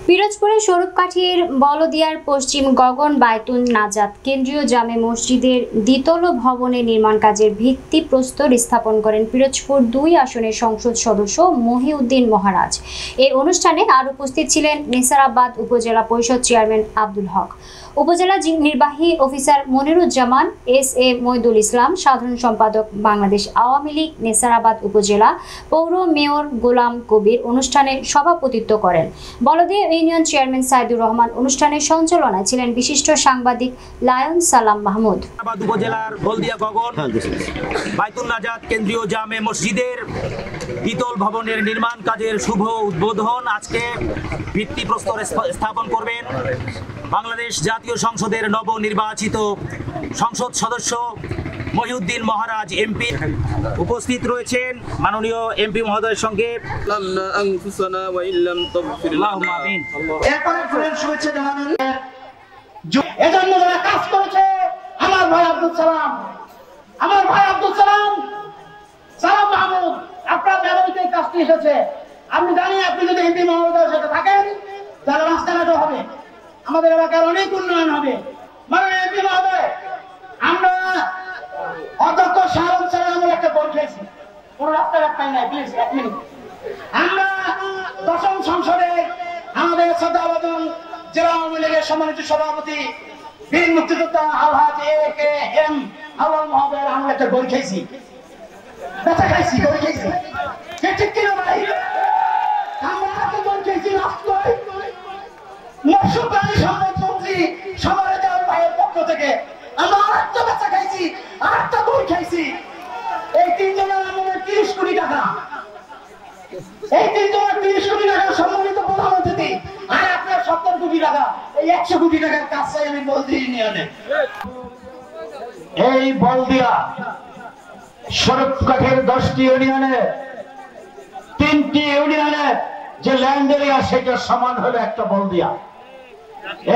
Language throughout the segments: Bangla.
পিরোজপুরের স্বরূপকাঠির বলদিয়ার পশ্চিম গগন বায়তুন নাজাত কেন্দ্রীয় জামে মসজিদের দ্বিতল ভবনের নির্মাণ কাজের ভিত্তিপ্রস্তর স্থাপন করেন পিরোজপুর 2 আসনের সংসদ সদস্য মহিউদ্দিন মহারাজ। এই অনুষ্ঠানে আর উপস্থিত ছিলেন নেসারাবাদ উপজেলা পরিষদ চেয়ারম্যান আব্দুল হক, উপজেলা নির্বাহী অফিসার মনিরুজ্জামান, এস.এ. মইদুল ইসলাম, সাধারণ সম্পাদক বাংলাদেশ আওয়ামী লীগ নেসারাবাদ উপজেলা, পৌর মেয়র গোলাম কবির অনুষ্ঠানে সভাপতিত্ব করেন। বলদিয়া ইউনিয়ন চেয়ারম্যান সাইদুর রহমান অনুষ্ঠানের সঞ্চালনায় ছিলেন বিশিষ্ট সাংবাদিক লায়ন সালাম মাহমুদ। উপজেলার বলদিয়া গগন বায়তুন নাজাত কেন্দ্রীয় জামে মসজিদের দ্বিতল ভবনের নির্মাণ কাজের শুভ উদ্বোধন আজকে ভিত্তিপ্রস্তর স্থাপন করবেন বাংলাদেশ জাতীয় সংসদের নবনির্বাচিত সংসদ সদস্য মহিউদ্দিন মহারাজ এমপি। উপস্থিত রয়েছেন মাননীয় এমপি মহোদয়ের সঙ্গে এজন্য যারা কাজ করেছে আমার ভাই আব্দুল সালাম সালাম মাহমুদ, আপনার ব্যবহৃত কাজটি এসেছে। আমি জানি আপনি যদি এমপি মহোদয়ের সাথে থাকেন তাহলে রাস্তাঘাটও হবে, আমাদের এলাকার অনেক উন্নয়ন হবে। মানে এমপি মহোদয়, আমরা অধ্যক্ষ শাহরুখ সালামের একটা ভোট খেয়েছি, কোন রাস্তাঘাট পাই নাই। Please 1 minute. আমরা 10ম সংসদে আমাদের শ্রদ্ধাভাজন জেলা আওয়ামী লীগের সম্মানিত সভাপতি বীর মুক্তিযোদ্ধা আলহাজ এ.কে.এম. আউয়াল মহোদয়ের আমরা একটা ভোট খেয়েছি, বেচা খাইছি, ভোট খেয়েছি। ঠিক কিনা ভাই? আমরা একটা ভোট খেয়েছি রাস্তায় মৎস্য প্রাণী সম্পদ মন্ত্রী সমারে দেওয়ার ভাইয়ের পক্ষ থেকে আমরা আরেকটা বেচা খাইছি, আরেকটা ভোট খাইছি। এই 3 জনের আমাদের 30 কোটি টাকা, এই 3 জনের 30 কোটি টাকা সম্মানিত প্রধান অতিথি, আর আপনার 70 কোটি টাকা, এই 100 কোটি টাকার কাজ চাই আমি বলদিয়া ইউনিয়নে। এই বলদিয়া স্বরূপকাঠির 10টি ইউনিয়নে 3টি ইউনিয়নে যে ল্যান্ড এরিয়া সেটা সমান হলো একটা বলদিয়া।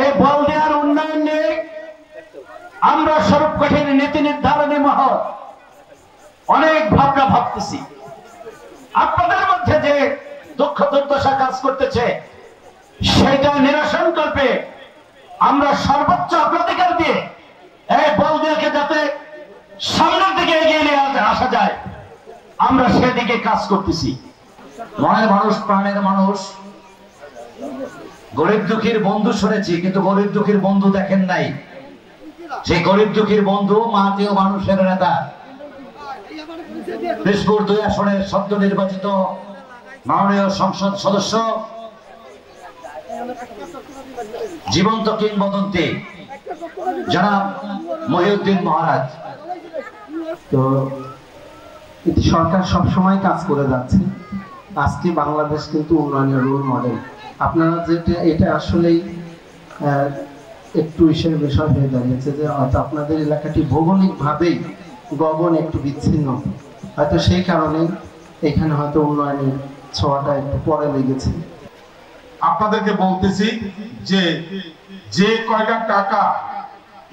এই বলদিয়ার উন্নয়ন নিয়ে আমরা স্বরূপকাঠির নীতি নির্ধারণী মহল অনেক ভাবনা ভাবতেছি। আপনাদের মধ্যে যে দুঃখ দুর্দশা কাজ করতেছে সেটা নিরসন করবে আমরা সর্বোচ্চ অগ্রাধিকার দিয়ে এই বলদিয়াকে যাতে সামনের দিকে এগিয়ে নিয়ে আসা যায় আমরা সেদিকে কাজ করতেছি। মনের মানুষ, প্রাণের মানুষ, গরিব দুঃখীর বন্ধু শুনেছি, কিন্তু গরিব দুঃখীর বন্ধু দেখেন নাই। সেই গরিব দুঃখীর বন্ধু মাতীয় মানুষের নেতা, পিরোজপুর 2 আসনের সদ্য নির্বাচিত মাননীয় সংসদ সদস্য, জীবন্ত কিংবদন্তি জনাব মহিউদ্দিন মহারাজ। তো সরকার সবসময় কাজ করে যাচ্ছে। আজকে বাংলাদেশ কিন্তু উন্নয়নের রোল মডেল। আপনারা যেটা এটা আসলেই একটু ইসের বিষয় হয়ে দাঁড়িয়েছে যে হয়তো আপনাদের এলাকাটি ভৌগোলিকভাবেই গগন একটু বিচ্ছিন্ন, হয়তো সেই কারণে এখানে হয়তো উন্নয়নের ছোঁয়াটা একটু পরে লেগেছে। আপনাদেরকে বলতেছি যে যে কয়টা টাকা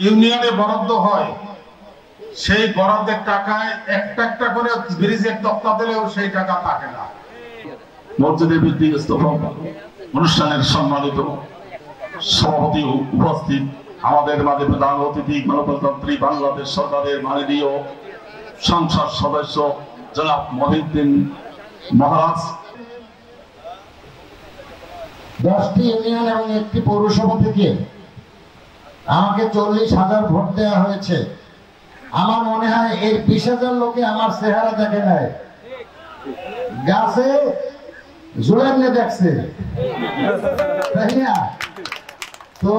ইউনিয়নে বরাদ্দ হয় সেই বরাদ্দের টাকায় একটা করে ব্রিজের তক্তা দিলেও সেই টাকা থাকে না। মসজিদের ভিত্তিগ্রস্ত অনুষ্ঠানের সম্মানিত সভাপতি উপস্থিত, আমাদের মাঝে প্রধান অতিথি গণপ্রজাতন্ত্রী বাংলাদেশ সরকারের মাননীয় সংসদ সদস্য জনাব মহিউদ্দিন মহারাজ। 10টি ইউনিয়ন এবং 1টি পৌরসভা থেকে আমাকে 40,000 ভোট দেওয়া হয়েছে। আমার মনে হয় এই 20,000 লোকে আমার চেহারা দেখে নাই, গাছে জোড়ালে দেখছে, তাই না? তো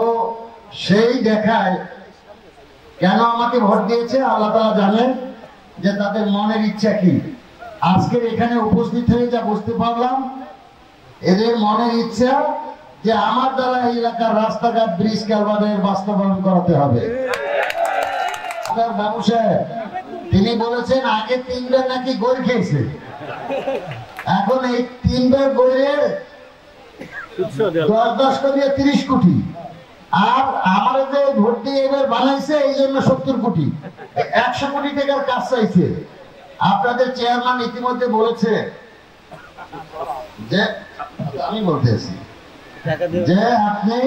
সেই দেখায় কেন আমাকে ভোট দিয়েছে আল্লাহ তাআলা জানেন যে তাদের মনের ইচ্ছা কি। আজকের এখানে উপস্থিত হয়ে যা বুঝতে পারলাম, এদের মনের ইচ্ছা যে আমার দ্বারা এই এলাকার রাস্তাঘাট, ব্রিজ, কালভার্টের বাস্তবায়ন করাতে হবে। বাবু সাহেব তিনি বলেছেন আগে 3বার নাকি গড় খেয়েছে, এখন এই 3বার গড়ের 10 করে 30 কোটি, আর আমার যে ভোট দিয়ে এবার বানাইছে এই জন্য 70 কোটি, 100 কোটি টাকার কাজ চাইছে। আপনাদের চেয়ারম্যান ইতিমধ্যে বলেছে যে, আমি বলতেছি যে আপনি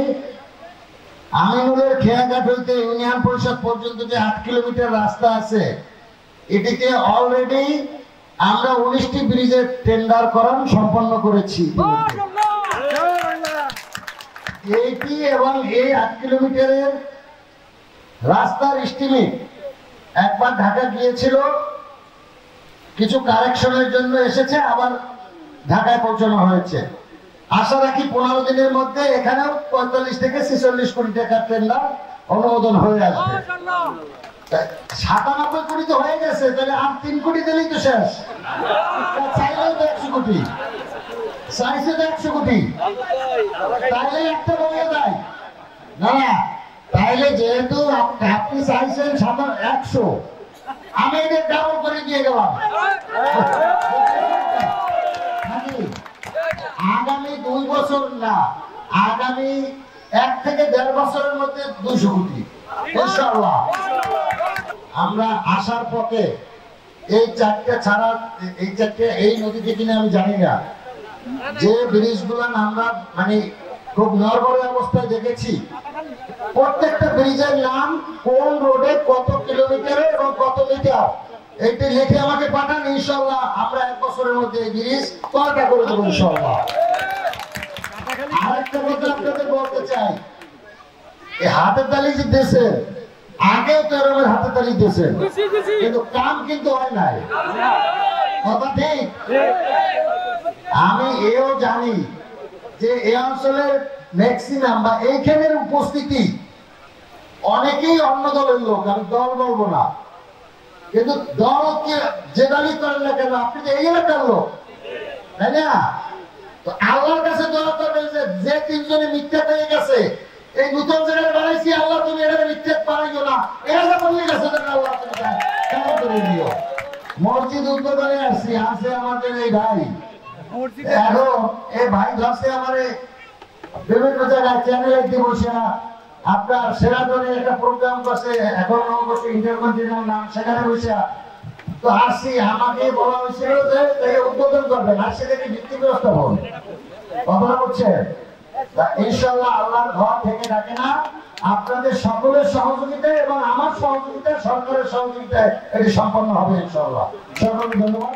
আমিনুলের খেয়াঘাট হইতে ইউনিয়ন পরিষদ পর্যন্ত যে 8 কিলোমিটার রাস্তা আছে, এটিকে অলরেডি আমরা 19টি ব্রিজের টেন্ডারকরণ সম্পন্ন করেছি। এইটি এবং এই 8 কিলোমিটারের রাস্তার এস্টিমেট একবার ঢাকা গিয়েছিল, কিছু কারেকশনের জন্য এসেছে, আবার ঢাকায় পৌঁছানো হয়েছে। আশা রাখি 15 দিনের মধ্যে এখানেও 45 থেকে 46 কোটি টাকার টেন্ডার অনুমোদন হয়ে আসবে। 97 কোটি তো হয়ে গেছে, তাহলে আর 3 কোটি দিলেই তো শেষ। চাইলেও তো 100 কোটি, চাইছে তো 100 কোটি, তাইলে একটা বলে দেয় না না। তাইলে যেহেতু আপনি চাইছেন 100, আমি এটা ডাবল করে দিয়ে গেলাম। আগামী 2 বছর না, আগামী 1 থেকে 1.5 বছরের মধ্যে 200 কোটি ইনশাআল্লাহ। আমরা আসার পথে এই 4টে ছাড়া, এই নদীতে কিনে আমি জানি না যে ব্রিজগুলো আমরা মানে খুব নড়বড়ে অবস্থায় দেখেছি। প্রত্যেকটা ব্রিজের নাম, কোন রোডে কত কিলোমিটারে এবং কত মিটার, এইটি লিখে আমাকে পাঠান। ইনশাআল্লাহ আমরা 1 বছরের মধ্যে এই ব্রিজ তৈরি করে দেবো ইনশাআল্লাহ। আরেকটা কথা আপনাদের বলতে চাই, এই হাতের তালি যে দেশের আগেও তো এরকম হাতের তালি দেশের, কিন্তু কাম কিন্তু হয় নাই, কথা ঠিক? আমি এও জানি যে এই অঞ্চলের ম্যাক্সিমাম বা এইখানের উপস্থিতি অনেকেই অন্য দলের লোক, আমি দল বলবো না, কিন্তু দলকে যে দলই করেন না কেন, আপনি তো এই এলাকার লোক, তাই না? তো আল্লাহর কাছে দোয়া করবেন যে 3 জনে মিথ্যা পেয়ে গেছে, এই নতুন জায়গায় বানাইছি, আল্লাহ তুমি এটা মিথ্যা পারাইও না, এরা যা বলে গেছে আল্লাহ তুমি কেমন করে দিও। মসজিদ উদ্বোধনে আসছি, আছে আমাদের এই ভাই, এখন এই ভাই ধরছে আমারে বিভিন্ন জায়গায় চ্যানেলে দিয়ে বসে না, আপনার সেরাটনে একটা প্রোগ্রাম করছে, এখন বসে ইন্টারকন্টিনেন্টাল নাম, সেখানে বসে তো আসছি। আমাকে বলা হয়েছিল যে উদ্বোধন করবেন, আসছে দেখি ভিত্তি ব্যবস্থা হবে, কথা বলছে। ইনশাআল্লাহ আল্লাহর ঘর থেকে ডাকে না, আপনাদের সকলের সহযোগিতায় এবং আমার সহযোগিতায়, সরকারের সহযোগিতায় এটি সম্পন্ন হবে ইনশাআল্লাহ। সকলকে ধন্যবাদ।